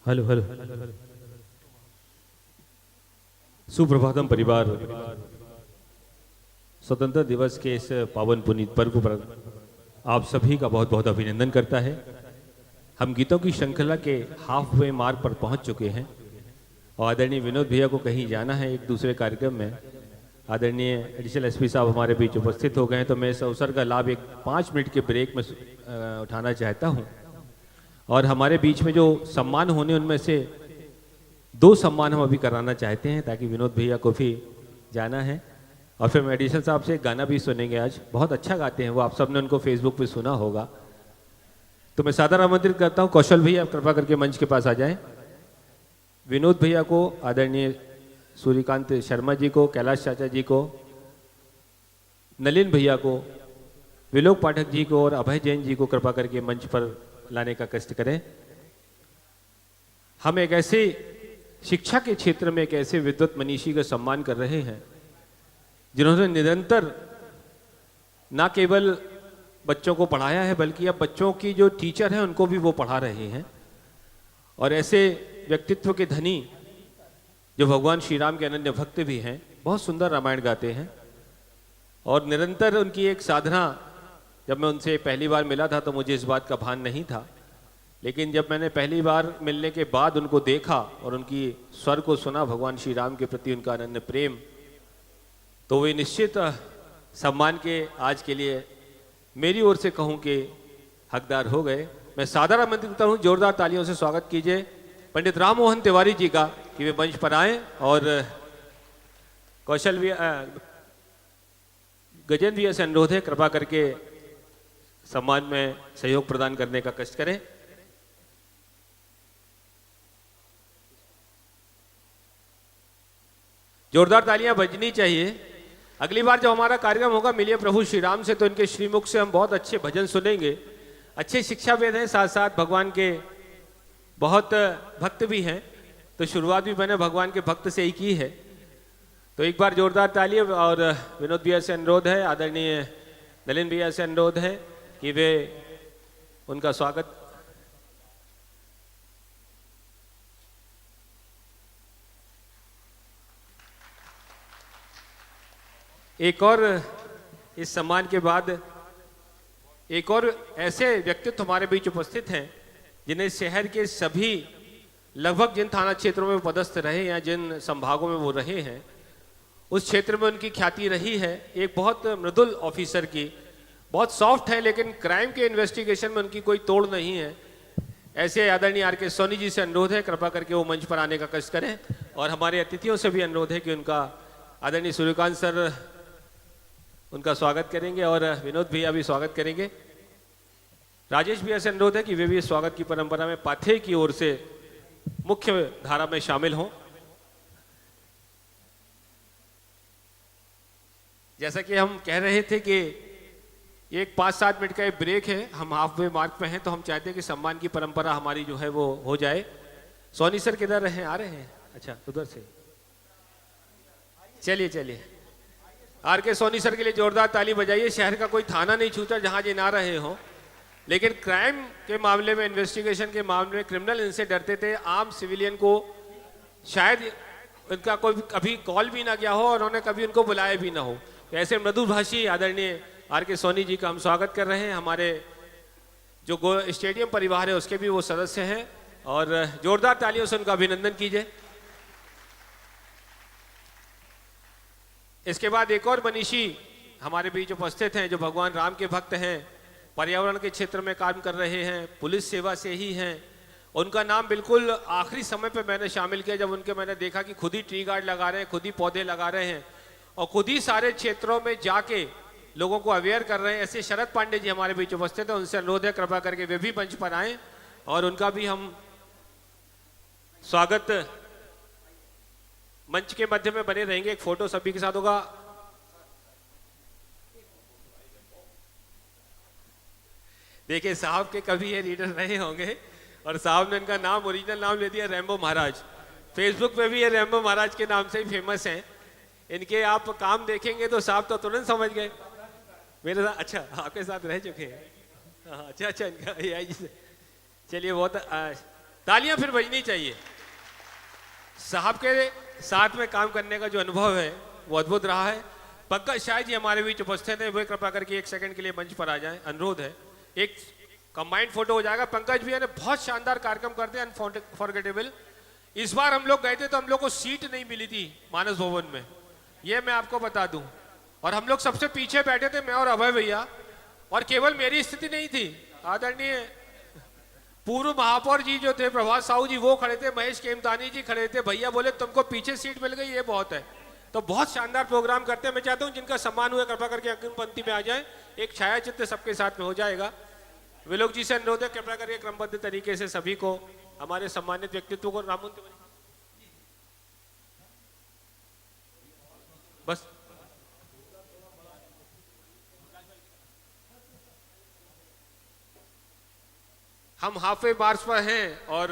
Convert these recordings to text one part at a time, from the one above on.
Hello hello. Suprabhatam परिवार। स्वतंत्रता दिवस के इस पावन पुनीत पर्व पर आप सभी का बहुत बहुत अभिनंदन करता है। हम गीतों की श्रृंखला के हाफ वे मार्क पर पहुंच चुके हैं और आदरणीय विनोद भैया को कहीं जाना है एक दूसरे कार्यक्रम में। आदरणीय एडिशनल एसपी साहब हमारे बीच उपस्थित हो गए हैं, तो मैं इस अवसर का लाभ एक 5 मिनट के ब्रेक में उठाना चाहता हूं। और हमारे बीच में जो सम्मान होने उनमें से 2 सम्मान हम अभी कराना चाहते हैं, ताकि विनोद भैया को भी जाना है। और फिर मैं एडिशनल साहब से एक गाना भी सुनेंगे। आज बहुत अच्छा गाते हैं वो, आप सबने उनको फेसबुक पे सुना होगा। तो मैं सादर आमंत्रित करता हूँ कौशल भैया, आप कृपा करके मंच के पास आ जाएं। विनोद भैया को, आदरणीय सूर्यकांत शर्मा जी को, कैलाश चाचा जी को, नलिन भैया को, विलोक पाठक जी को और अभय जैन जी को कृपा करके मंच पर लाने का कष्ट करें। हम एक ऐसे शिक्षा के क्षेत्र में एक ऐसे विद्वत मनीषी का सम्मान कर रहे हैं जिन्होंने निरंतर ना केवल बच्चों को पढ़ाया है, बल्कि अब बच्चों की जो टीचर हैं उनको भी वो पढ़ा रहे हैं। और ऐसे व्यक्तित्व के धनी जो भगवान श्री राम के अनन्य भक्त भी हैं, बहुत सुंदर रामायण गाते हैं। और निरंतर उनकी एक साधना, जब मैं उनसे पहली बार मिला था तो मुझे इस बात का भान नहीं था, लेकिन जब मैंने पहली बार मिलने के बाद उनको देखा और उनकी स्वर को सुना, भगवान श्री राम के प्रति उनका अनन्य प्रेम, तो वे निश्चित सम्मान के आज के लिए मेरी ओर से कहूं कि हकदार हो गए। मैं सादर आमंत्रित करता हूं, जोरदार तालियों से स्वागत कीजिए पंडित राम मोहन तिवारी जी का कि वे मंच पर आए। और कौशल भी गजेंद्र भैया से अनुरोध है, कृपा करके सम्मान में सहयोग प्रदान करने का कष्ट करें। जोरदार तालियां बजनी चाहिए। अगली बार जब हमारा कार्यक्रम होगा मिलिए प्रभु श्री राम से, तो इनके श्रीमुख से हम बहुत अच्छे भजन सुनेंगे। अच्छे शिक्षाविद हैं, साथ साथ भगवान के बहुत भक्त भी हैं, तो शुरुआत भी मैंने भगवान के भक्त से ही की है। तो एक बार जोरदार ताली। और विनोद भैया से अनुरोध है, आदरणीय नलिन भैया से अनुरोध है कि वे उनका स्वागत। एक और इस सम्मान के बाद एक और ऐसे व्यक्तित्व हमारे बीच उपस्थित हैं जिन्हें शहर के सभी लगभग जिन थाना क्षेत्रों में पदस्थ रहे या जिन संभागों में वो रहे हैं, उस क्षेत्र में उनकी ख्याति रही है। एक बहुत मृदुल ऑफिसर की, बहुत सॉफ्ट है, लेकिन क्राइम के इन्वेस्टिगेशन में उनकी कोई तोड़ नहीं है। ऐसे आदरणीय आर.के. सोनी जी से अनुरोध है, कृपा करके वो मंच पर आने का कष्ट करें। और हमारे अतिथियों से भी अनुरोध है कि उनका, आदरणीय सूर्यकांत सर उनका स्वागत करेंगे और विनोद भैया भी स्वागत करेंगे। राजेश भैया से अनुरोध है कि वे भी स्वागत की परंपरा में पाथे की ओर से मुख्य धारा में शामिल हों। जैसा कि हम कह रहे थे कि एक 5-7 मिनट का एक ब्रेक है, हम हाफ वे मार्क पे हैं, तो हम चाहते हैं कि सम्मान की परंपरा हमारी जो है वो हो जाए। सोनी सर किधर रहे? आ रहे हैं? अच्छा, उधर से चलिए चलिए। आर.के. सोनी सर के लिए जोरदार ताली बजाइए। शहर का कोई थाना नहीं छूटा जहां ये ना रहे हो, लेकिन क्राइम के मामले में, इन्वेस्टिगेशन के मामले में क्रिमिनल इनसे डरते थे। आम सिविलियन को शायद उनका कोई कभी कॉल भी ना गया हो और उन्होंने कभी उनको बुलाया भी ना हो। तो ऐसे मृदुभाषी आदरणीय आर.के. सोनी जी का हम स्वागत कर रहे हैं। हमारे जो स्टेडियम परिवार है उसके भी वो सदस्य हैं, और जोरदार तालियों से उनका अभिनंदन कीजिए। इसके बाद एक और मनीषी हमारे बीच उपस्थित हैं जो भगवान राम के भक्त हैं, पर्यावरण के क्षेत्र में काम कर रहे हैं, पुलिस सेवा से ही हैं। उनका नाम बिल्कुल आखिरी समय पे मैंने शामिल किया, जब उनके मैंने देखा कि खुद ही ट्री गार्ड लगा रहे हैं, खुद ही पौधे लगा रहे हैं और खुद ही सारे क्षेत्रों में जाके लोगों को अवेयर कर रहे हैं। ऐसे शरद पांडे जी हमारे बीच उपस्थित हैं, उनसे अनुरोध है कृपा करके वे भी मंच पर आए और उनका भी हम स्वागत। मंच के मध्य में बने रहेंगे, एक फोटो सभी के साथ होगा। देखिए साहब के कभी ये लीडर रहे होंगे और साहब ने इनका नाम, ओरिजिनल नाम ले दिया रैम्बो महाराज। फेसबुक पे भी ये रैम्बो महाराज के नाम से ही फेमस हैं। इनके आप काम देखेंगे तो साहब तो तुरंत समझ गए मेरे साथ। अच्छा, आपके साथ रह चुके हैं? अच्छा अच्छा, इनका चलिए बहुत तालियां फिर बजनी चाहिए। साहब के साथ में काम करने का जो अनुभव है वो अद्भुत रहा है। पंकज शाह जी हमारे बीच उपस्थित हैं, वे कृपा करके एक सेकंड के लिए मंच पर आ जाएं, अनुरोध है। एक कंबाइंड फोटो हो जाएगा। पंकज भैया ने बहुत शानदार कार्यक्रम करते हैं, अनफॉरगेटेबल। इस बार हम लोग गए थे तो हम लोग को सीट नहीं मिली थी मानस भवन में, ये मैं आपको बता दूं। और हम लोग सबसे पीछे बैठे थे, मैं और अभय भैया। और केवल मेरी स्थिति नहीं थी, आदरणीय पूर्व महापौर जी जो थे प्रभात साहू जी वो खड़े थे, महेश केमतानी जी खड़े थे। भैया बोले तुमको पीछे सीट मिल गई, ये बहुत है। तो बहुत शानदार प्रोग्राम करते हैं। मैं चाहता हूं जिनका सम्मान हुआ कृपा करके अग्रिम पंक्ति में आ जाए। एक छाया चित्र सबके साथ में हो जाएगा। विलोक जी से अनुरोध है कृपा करके क्रमबद्ध तरीके से सभी को, हमारे सम्मानित व्यक्तित्व को बस हम हाफ वे मार्च पर हैं और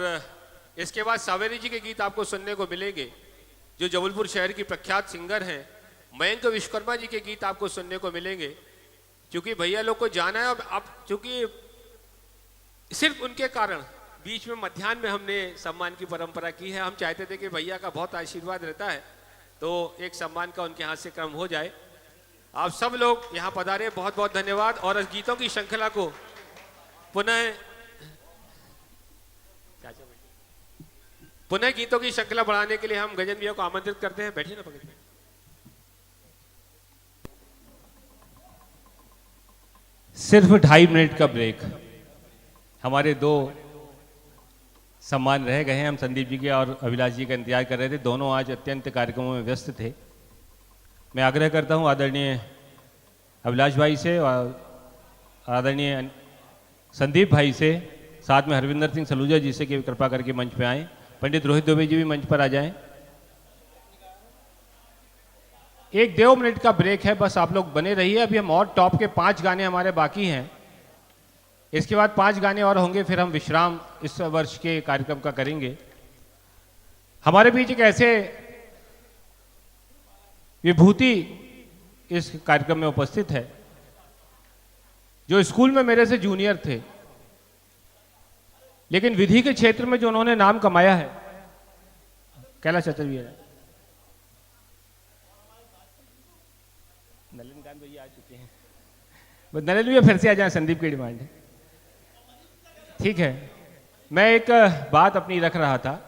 इसके बाद सावेरी जी के गीत आपको सुनने को मिलेंगे, जो जबलपुर शहर की प्रख्यात सिंगर हैं। मयंक विश्वकर्मा जी के गीत आपको सुनने को मिलेंगे। क्योंकि भैया लोग को जाना है, अब चूंकि सिर्फ उनके कारण बीच में मध्याह्न में हमने सम्मान की परंपरा की है। हम चाहते थे कि भैया का बहुत आशीर्वाद रहता है तो एक सम्मान का उनके हाथ से क्रम हो जाए। आप सब लोग यहाँ पधारे, बहुत बहुत धन्यवाद। और इस गीतों की श्रृंखला को पुनः गीतों की श्रृंखला बढ़ाने के लिए हम गजन भैया को आमंत्रित करते हैं। बैठिए ना पकड़। सिर्फ 2.5 मिनट का ब्रेक। हमारे दो सम्मान रह गए हैं। हम संदीप जी के और अभिलाष जी का इंतजार कर रहे थे, दोनों आज अत्यंत कार्यक्रमों में व्यस्त थे। मैं आग्रह करता हूं आदरणीय अभिलाष भाई से और आदरणीय संदीप भाई से, साथ में हरविंदर सिंह सलूजा जी से कि कृपा करके मंच पे आएं। पंडित रोहित दुबे जी भी मंच पर आ जाएं। 1-2 मिनट का ब्रेक है, बस आप लोग बने रहिए। अभी हम और टॉप के 5 गाने हमारे बाकी हैं, इसके बाद 5 गाने और होंगे, फिर हम विश्राम इस वर्ष के कार्यक्रम का करेंगे। हमारे बीच एक ऐसे विभूति इस कार्यक्रम में उपस्थित है जो स्कूल में मेरे से जूनियर थे, लेकिन विधि के क्षेत्र में जो उन्होंने नाम कमाया है। कैलाश चतुर भैया, नलिनकांत भैया आ चुके हैं, नलिन भैया फिर से आ जाए, संदीप की डिमांड है। ठीक है, मैं एक बात अपनी रख रहा था।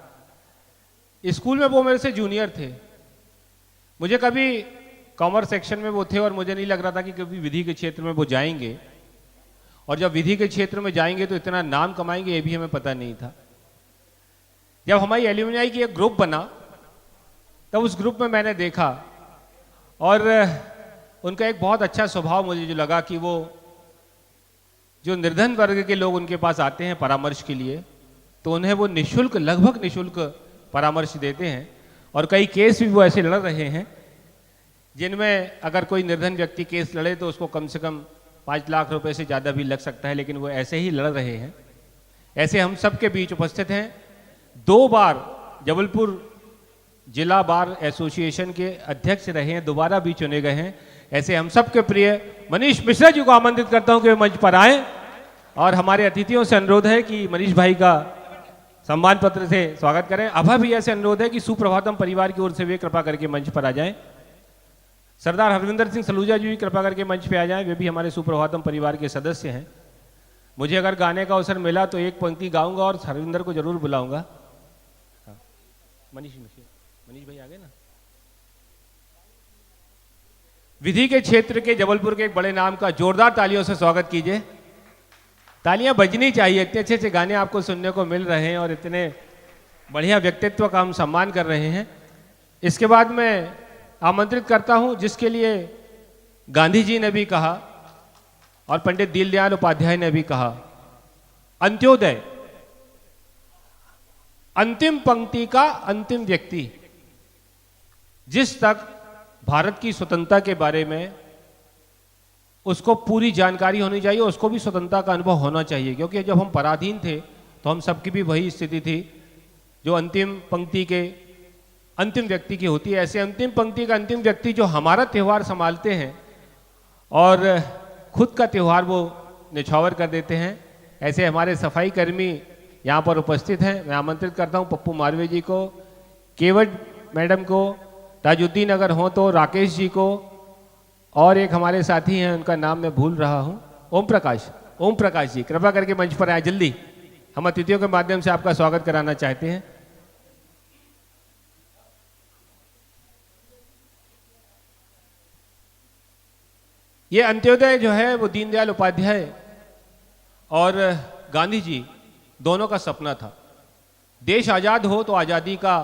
स्कूल में वो मेरे से जूनियर थे, मुझे कभी कॉमर्स सेक्शन में वो थे और मुझे नहीं लग रहा था कि कभी विधि के क्षेत्र में वो जाएंगे, और जब विधि के क्षेत्र में जाएंगे तो इतना नाम कमाएंगे ये भी हमें पता नहीं था। जब हमारी एल्यूमिनाई की एक ग्रुप बना तब उस ग्रुप में मैंने देखा और उनका एक बहुत अच्छा स्वभाव मुझे जो लगा कि वो जो निर्धन वर्ग के लोग उनके पास आते हैं परामर्श के लिए, तो उन्हें वो निःशुल्क, लगभग निःशुल्क परामर्श देते हैं। और कई केस भी वो ऐसे लड़ रहे हैं जिनमें अगर कोई निर्धन व्यक्ति केस लड़े तो उसको कम से कम 5 लाख रुपए से ज़्यादा भी लग सकता है, लेकिन वो ऐसे ही लड़ रहे हैं। ऐसे हम सब के बीच उपस्थित हैं। 2 बार जबलपुर जिला बार एसोसिएशन के अध्यक्ष रहे हैं, दोबारा भी चुने गए हैं। ऐसे हम सब के प्रिय मनीष मिश्रा जी को आमंत्रित करता हूं कि वे मंच पर आएं, और हमारे अतिथियों से अनुरोध है कि मनीष भाई का सम्मान पत्र से स्वागत करें। अभय भैया से अनुरोध है कि सुप्रभातम परिवार की ओर से वे कृपा करके मंच पर आ जाएं। सरदार हरविंदर सिंह सलूजा जी भी कृपा करके मंच पे आ जाएं, वे भी हमारे सुप्रभातम परिवार के सदस्य हैं। मुझे अगर गाने का अवसर मिला तो एक पंक्ति गाऊंगा और हरविंदर को जरूर बुलाऊंगा। हाँ, मनीष भाई आ गए ना। विधि के क्षेत्र के जबलपुर के एक बड़े नाम का जोरदार तालियों से स्वागत कीजिए। तालियां बजनी चाहिए, इतने अच्छे अच्छे गाने आपको सुनने को मिल रहे हैं और इतने बढ़िया व्यक्तित्व का हम सम्मान कर रहे हैं। इसके बाद मैं आमंत्रित करता हूं जिसके लिए गांधी जी ने भी कहा और पंडित दीनदयाल उपाध्याय ने भी कहा, अंत्योदय, अंतिम पंक्ति का अंतिम व्यक्ति, जिस तक भारत की स्वतंत्रता के बारे में उसको पूरी जानकारी होनी चाहिए, उसको भी स्वतंत्रता का अनुभव होना चाहिए। क्योंकि जब हम पराधीन थे तो हम सबकी भी वही स्थिति थी जो अंतिम पंक्ति के अंतिम व्यक्ति की होती है। ऐसे अंतिम पंक्ति का अंतिम व्यक्ति जो हमारा त्यौहार संभालते हैं और खुद का त्यौहार वो निछावर कर देते हैं, ऐसे हमारे सफाई कर्मी यहाँ पर उपस्थित हैं। मैं आमंत्रित करता हूँ पप्पू मालवीय जी को, केवट मैडम को, ताजुद्दीन अगर हो तो राकेश जी को, और एक हमारे साथी हैं उनका नाम मैं भूल रहा हूँ, ओम प्रकाश जी, कृपा करके मंच पर आए जल्दी। हम अतिथियों के माध्यम से आपका स्वागत कराना चाहते हैं। ये अंत्योदय जो है वो दीनदयाल उपाध्याय और गांधी जी दोनों का सपना था। देश आजाद हो तो आजादी का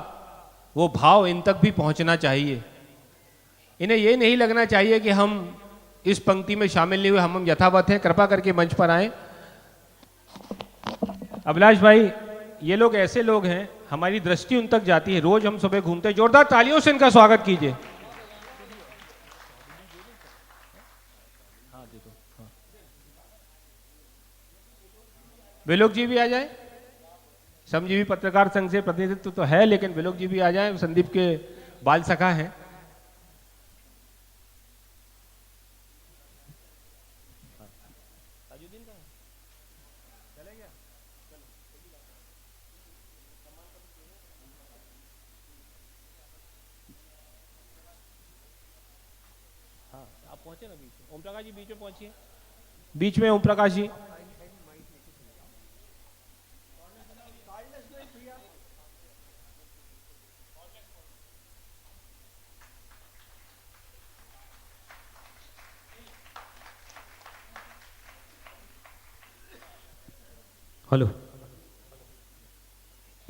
वो भाव इन तक भी पहुंचना चाहिए। इन्हें ये नहीं लगना चाहिए कि हम इस पंक्ति में शामिल नहीं हुए, हम यथावत हैं। कृपा करके मंच पर आए। अभिलाष भाई, ये लोग ऐसे लोग हैं, हमारी दृष्टि उन तक जाती है, रोज हम सुबह घूमते हैं। जोरदार तालियों से इनका स्वागत कीजिए। विलोक जी भी आ जाए। श्रमजीवी पत्रकार संघ से प्रतिनिधित्व तो है, लेकिन विलोक जी भी आ जाए, संदीप के बाल सखा हैं। हाँ, आप पहुंचे ना बीच में। ओम प्रकाश जी बीच में पहुंचिए, बीच में ओम प्रकाश जी। हेलो।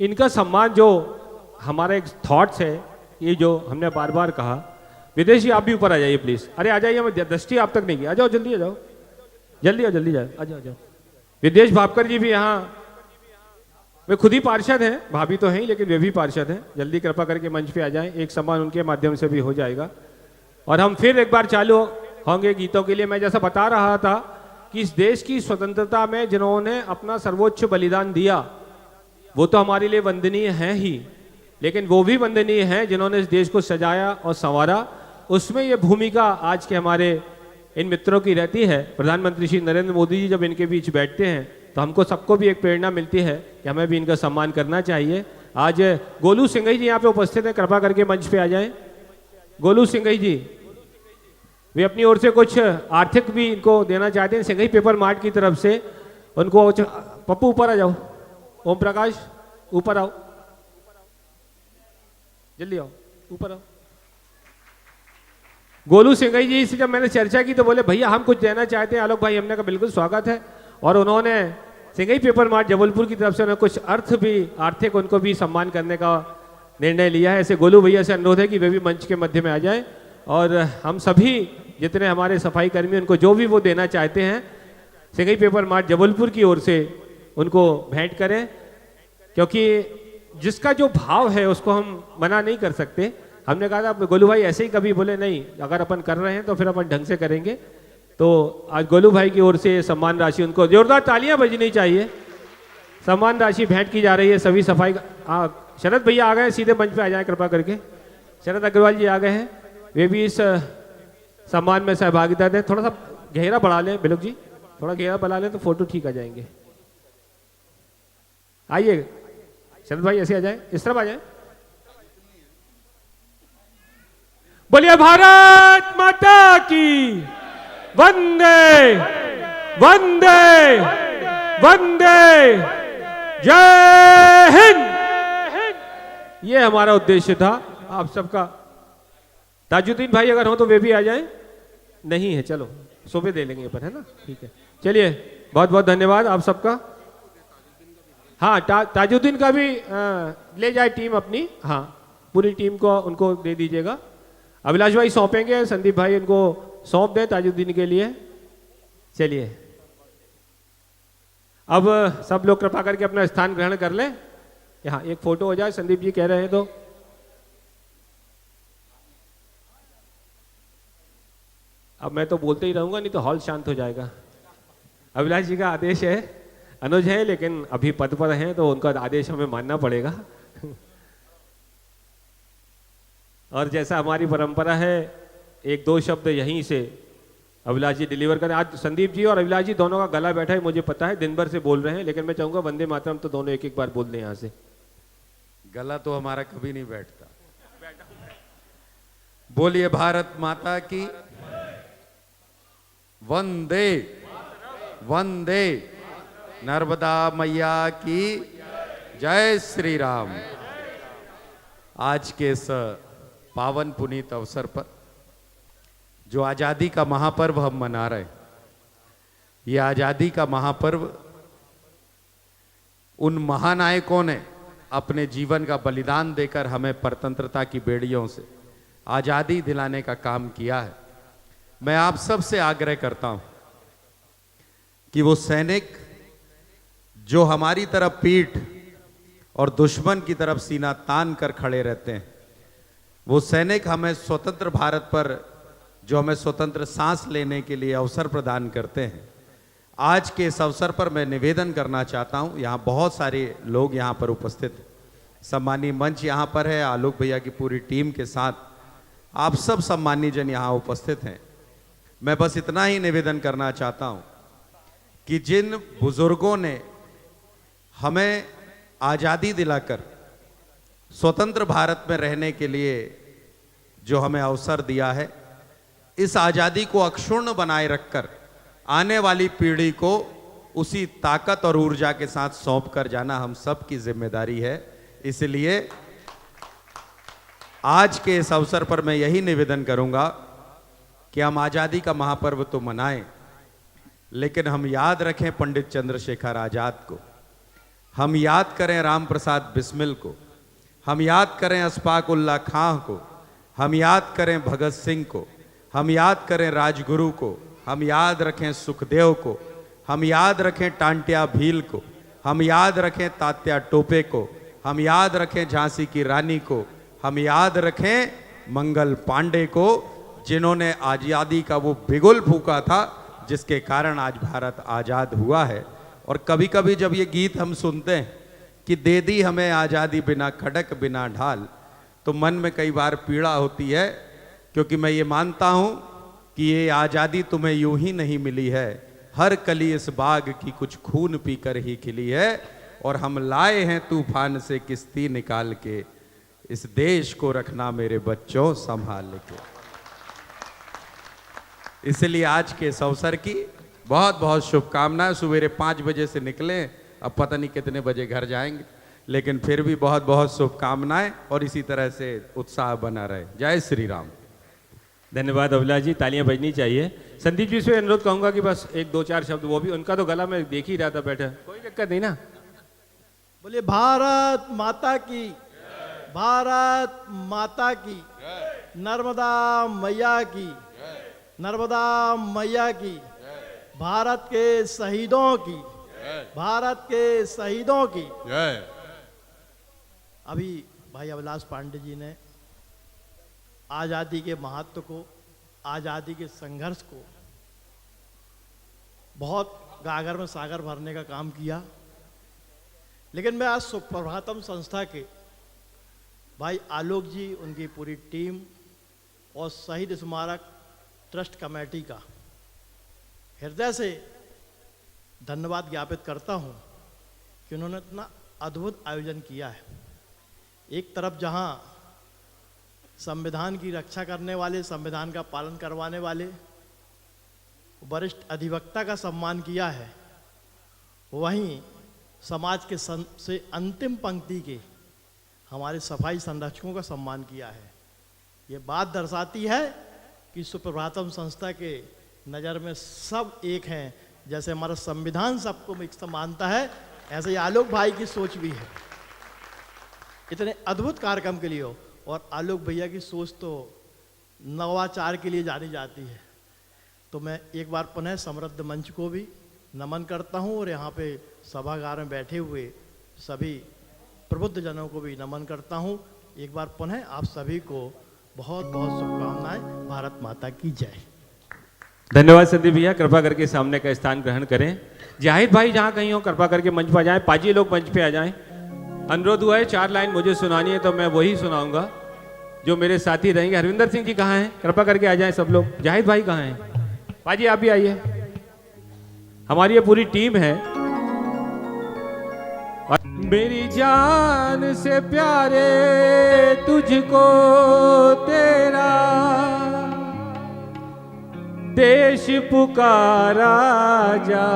इनका सम्मान जो हमारा एक थॉट्स है, ये जो हमने बार बार कहा। विदेशी आप भी ऊपर आ जाइए प्लीज। अरे आ जाइए, मैं दृष्टि आप तक नहीं की। आ जाओ जल्दी, आ जाओ जल्दी, जल्दी जाओ, आ जाओ, आ जाओ। विदेश भापकर जी भी यहाँ, वे खुद ही पार्षद हैं, भाभी तो हैं लेकिन वे भी पार्षद हैं। जल्दी कृपा करके मंच पे आ जाएं, एक सम्मान उनके माध्यम से भी हो जाएगा। और हम फिर एक बार चालू होंगे गीतों के लिए। मैं जैसा बता रहा था कि इस देश की स्वतंत्रता में जिन्होंने अपना सर्वोच्च बलिदान दिया वो तो हमारे लिए वंदनीय हैं ही, लेकिन वो भी वंदनीय हैं जिन्होंने इस देश को सजाया और संवारा। उसमें ये भूमिका आज के हमारे इन मित्रों की रहती है। प्रधानमंत्री श्री नरेंद्र मोदी जी जब इनके बीच बैठते हैं तो हमको सबको भी एक प्रेरणा मिलती है कि हमें भी इनका सम्मान करना चाहिए। आज गोलू सिंघई जी यहाँ पे उपस्थित हैं, कृपा करके मंच पे आ जाएं। गोलू सिंघई जी, वे अपनी ओर से कुछ आर्थिक भी इनको देना चाहते हैं सिंघई पेपर मार्ट की तरफ से उनको। पप्पू ऊपर आ जाओ, ओम प्रकाश ऊपर आओ, जल्दी आओ, ऊपर आओ। गोलू सिंघई जी से जब मैंने चर्चा की तो बोले भैया हम कुछ देना चाहते हैं। आलोक भाई, हमने कहा बिल्कुल स्वागत है। और उन्होंने सिंघई पेपर मार्ट जबलपुर की तरफ से उन्होंने कुछ आर्थिक उनको भी सम्मान करने का निर्णय लिया है। ऐसे गोलू भैया से अनुरोध है कि वे भी मंच के मध्य में आ जाएं और हम सभी जितने हमारे सफाई कर्मी उनको जो भी वो देना चाहते हैं सिंघई पेपर मार्ट जबलपुर की ओर से उनको भेंट करें, क्योंकि जिसका जो भाव है उसको हम मना नहीं कर सकते। हमने कहा था गोलू भाई ऐसे ही कभी बोले नहीं, अगर अपन कर रहे हैं तो फिर अपन ढंग से करेंगे। तो आज गोलू भाई की ओर से सम्मान राशि उनको जोरदार तालियां बजनी चाहिए। सम्मान राशि भेंट की जा रही है सभी सफाई। शरद भैया आ गए, सीधे मंच पे आ जाए कृपा करके। शरद अग्रवाल जी आ गए हैं, वे भी इस सम्मान में सहभागिता दें। थोड़ा सा घेरा बढ़ा लें बिलोक जी, थोड़ा घेरा बढ़ा लें तो फोटो ठीक आ जाएंगे। आइए शरद भाई ऐसे आ जाए, इस तरफ आ जाए। बोलिए भारत माता की वंदे वंदे वंदे जय हिंद। ये हमारा उद्देश्य था आप सबका। ताजुद्दीन भाई अगर हो तो वे भी आ जाएं। नहीं है, चलो सोबे दे लेंगे पर, है ना, ठीक है। चलिए बहुत बहुत धन्यवाद आप सबका। हाँ, ताजुद्दीन का भी ले जाए टीम अपनी, हाँ पूरी टीम को उनको दे दीजिएगा। अभिलाष भाई सौंपेंगे, संदीप भाई उनको सौंप दें ताजुद्दीन के लिए। चलिए अब सब लोग कृपा करके अपना स्थान ग्रहण कर लें। यहाँ एक फोटो हो जाए, संदीप जी कह रहे हैं तो। अब मैं तो बोलते ही रहूंगा, नहीं तो हॉल शांत हो जाएगा। अभिलाष जी का आदेश है, अनुज है लेकिन अभी पद पर हैं तो उनका आदेश हमें मानना पड़ेगा। और जैसा हमारी परंपरा है, एक दो शब्द यहीं से अभिलाष जी डिलीवर करें। आज संदीप जी और अभिलाष जी दोनों का गला बैठा है, मुझे पता है, दिन भर से बोल रहे हैं, लेकिन मैं चाहूंगा वंदे मातरम तो दोनों एक एक बार बोल दें यहाँ से। गला तो हमारा कभी नहीं बैठता। बोलिए भारत माता की वंदे वंदे, नर्मदा मैया की जय श्री राम। आज के इस पावन पुनीत अवसर पर जो आजादी का महापर्व हम मना रहे हैं, ये आजादी का महापर्व उन महानायकों ने अपने जीवन का बलिदान देकर हमें परतंत्रता की बेड़ियों से आजादी दिलाने का काम किया है। मैं आप सब से आग्रह करता हूं कि वो सैनिक जो हमारी तरफ पीठ और दुश्मन की तरफ सीना तान कर खड़े रहते हैं, वो सैनिक हमें स्वतंत्र भारत पर जो हमें स्वतंत्र सांस लेने के लिए अवसर प्रदान करते हैं। आज के इस अवसर पर मैं निवेदन करना चाहता हूं, यहाँ बहुत सारे लोग यहाँ पर उपस्थित हैं, सम्मानीय मंच यहाँ पर है, आलोक भैया की पूरी टीम के साथ आप सब सम्मानीय जन यहाँ उपस्थित हैं। मैं बस इतना ही निवेदन करना चाहता हूं कि जिन बुजुर्गों ने हमें आज़ादी दिलाकर स्वतंत्र भारत में रहने के लिए जो हमें अवसर दिया है, इस आज़ादी को अक्षुण्ण बनाए रखकर आने वाली पीढ़ी को उसी ताकत और ऊर्जा के साथ सौंप कर जाना हम सब की जिम्मेदारी है। इसलिए आज के इस अवसर पर मैं यही निवेदन करूंगा कि हम आज़ादी का महापर्व तो मनाएं, लेकिन हम याद रखें पंडित चंद्रशेखर आजाद को, हम याद करें राम प्रसाद बिस्मिल को, हम याद करें अशफाक उल्लाह खां को, हम याद करें भगत सिंह को, हम याद करें राजगुरु को, हम याद रखें सुखदेव को, हम याद रखें टांटिया भील को, हम याद रखें तात्या टोपे को, हम याद रखें झांसी की रानी को, हम याद रखें मंगल पांडे को, जिन्होंने आज़ादी का वो बिगुल फूंका था जिसके कारण आज भारत आज़ाद हुआ है। और कभी कभी जब ये गीत हम सुनते हैं कि दे दी हमें आज़ादी बिना खड़क बिना ढाल, तो मन में कई बार पीड़ा होती है, क्योंकि मैं ये मानता हूँ कि ये आज़ादी तुम्हें यूं ही नहीं मिली है, हर कली इस बाग की कुछ खून पीकर ही खिली है, और हम लाए हैं तूफान से किश्ती निकाल के, इस देश को रखना मेरे बच्चों संभाल के। इसलिए आज के इस अवसर की बहुत बहुत शुभकामनाएं। सवेरे 5 बजे से निकले, अब पता नहीं कितने बजे घर जाएंगे, लेकिन फिर भी बहुत बहुत शुभकामनाएं और इसी तरह से उत्साह बना रहे। जय श्री राम। धन्यवाद अभिलाष जी, तालियां बजनी चाहिए। संदीप जी से अनुरोध कहूंगा कि बस 1-2-4 शब्द, वो भी उनका तो गला मैं देख ही रहा था बैठा, कोई दिक्कत नहीं ना। बोलिए भारत माता की, भारत माता की, नर्मदा मैया की, नर्मदा मैया की, भारत के शहीदों की, भारत के शहीदों की। अभी भाई अभिलाष पांडे जी ने आज़ादी के महत्व को, आज़ादी के संघर्ष को बहुत गागर में सागर भरने का काम किया। लेकिन मैं आज सुप्रभातम संस्था के भाई आलोक जी, उनकी पूरी टीम और शहीद स्मारक ट्रस्ट कमेटी का हृदय से धन्यवाद ज्ञापित करता हूं कि उन्होंने इतना अद्भुत आयोजन किया है। एक तरफ जहां संविधान की रक्षा करने वाले, संविधान का पालन करवाने वाले वरिष्ठ अधिवक्ता का सम्मान किया है, वहीं समाज के से अंतिम पंक्ति के हमारे सफाई संरक्षकों का सम्मान किया है। ये बात दर्शाती है कि सुप्रभातम संस्था के नज़र में सब एक हैं। जैसे हमारा संविधान सबको एक मानता है, ऐसे ही आलोक भाई की सोच भी है इतने अद्भुत कार्यक्रम के लिए हो। और आलोक भैया की सोच तो नवाचार के लिए जानी जाती है। तो मैं एक बार पुनः समृद्ध मंच को भी नमन करता हूं और यहाँ पे सभागार में बैठे हुए सभी प्रबुद्ध जनों को भी नमन करता हूं। एक बार पुनः आप सभी को बहुत बहुत शुभकामनाएं। भारत माता की जय। धन्यवाद संदीप भैया, कृपा करके सामने का स्थान ग्रहण करें। जाहिद भाई जहाँ कहीं हो कृपा करके मंच पर आ जाएं, पाजी लोग मंच पे आ जाएं। अनुरोध हुआ है 4 लाइन मुझे सुनानी है, तो मैं वही सुनाऊंगा जो मेरे साथी रहेंगे। हरविंदर सिंह जी कहाँ हैं? कृपा करके आ जाएं सब लोग। जाहिद भाई कहाँ हैं? पाजी आप भी आइए, हमारी ये पूरी टीम है। मेरी जान से प्यारे तुझको तेरा देश पुकारा जा,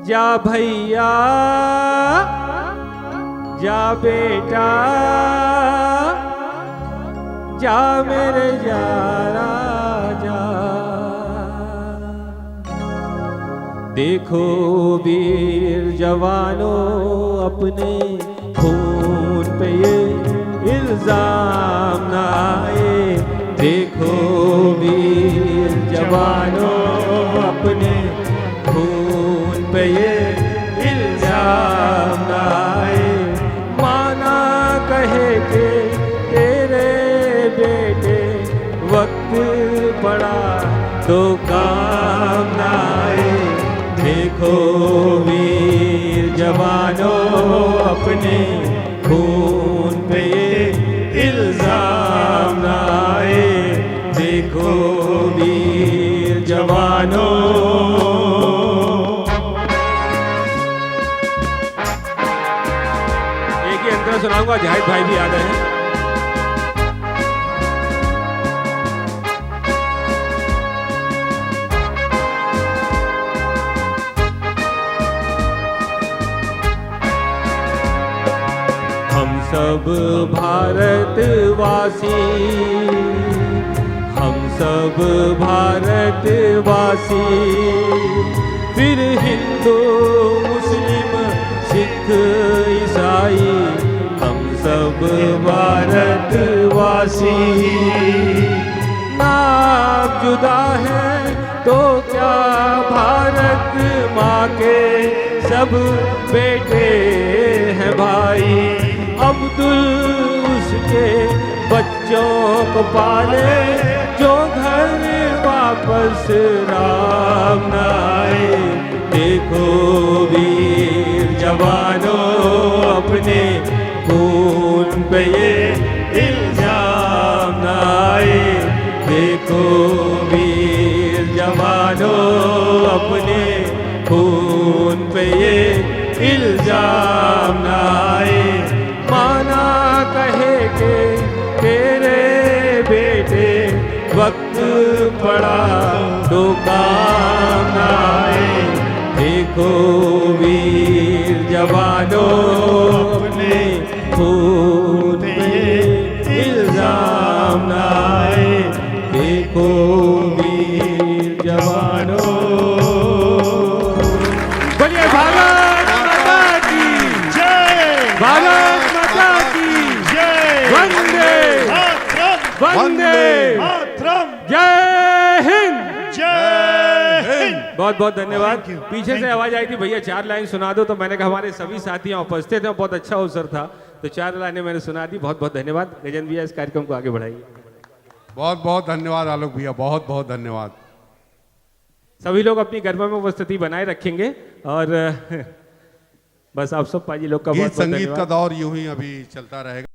जा भैया जा बेटा जा मेरे यारा जा। देखो वीर जवानों अपने खून पे ये इल्जाम ना आए। देखो वीर जवानों अपने खून पे ये इल्जाम ना आए। माना कहे के तेरे बेटे वक्त पड़ा तो काम ना आए। देखो वीर जवानों अपने खून पे ये इल्जाम ना आए। देखो वीर जवानों। एक ही अंतरा सुनाऊंगा, जाहिद भाई भी आ गए हैं। हम सब भारतवासी, हम सब भारतवासी, फिर हिंदू मुस्लिम सिख ईसाई, हम सब भारतवासी। नाम जुदा है तो क्या भारत माँ के सब बेटे हैं भाई। अब्दुल उसके बच्चों को पाले जो घर वापस राम न आए। देखो वीर जवानों अपने खून पे ये इल्जाम न आए। देखो वीर जवानों अपने खून पे ये इल्जाम न आए। माना कहे के तेरे बेटे वक्त पड़ा तो काम न आए। देखो वीर जवानों अपने खून पे इल्जाम न आए। देखो वीर जवानों। बोलिए भारत माता की जय, भारत माता की जय, वंदे वंदे मातरम, जय हिंद। जय हिंद। बहुत बहुत धन्यवाद। पीछे से आवाज आई थी भैया 4 लाइन सुना दो, तो मैंने कहा हमारे सभी साथी यहाँ उपस्थित हैं, बहुत अच्छा अवसर था, तो 4 लाइनें मैंने सुना दी। बहुत बहुत धन्यवाद। गजेंद्र भैया इस कार्यक्रम को आगे बढ़ाइए। बहुत बहुत धन्यवाद आलोक भैया, बहुत बहुत धन्यवाद। सभी लोग अपनी घर में उपस्थिति बनाए रखेंगे और बस आप सब पाजी लोग का गीत बहुत बहुत संगीत का धन्यवाद। दौर यूं ही अभी चलता रहेगा।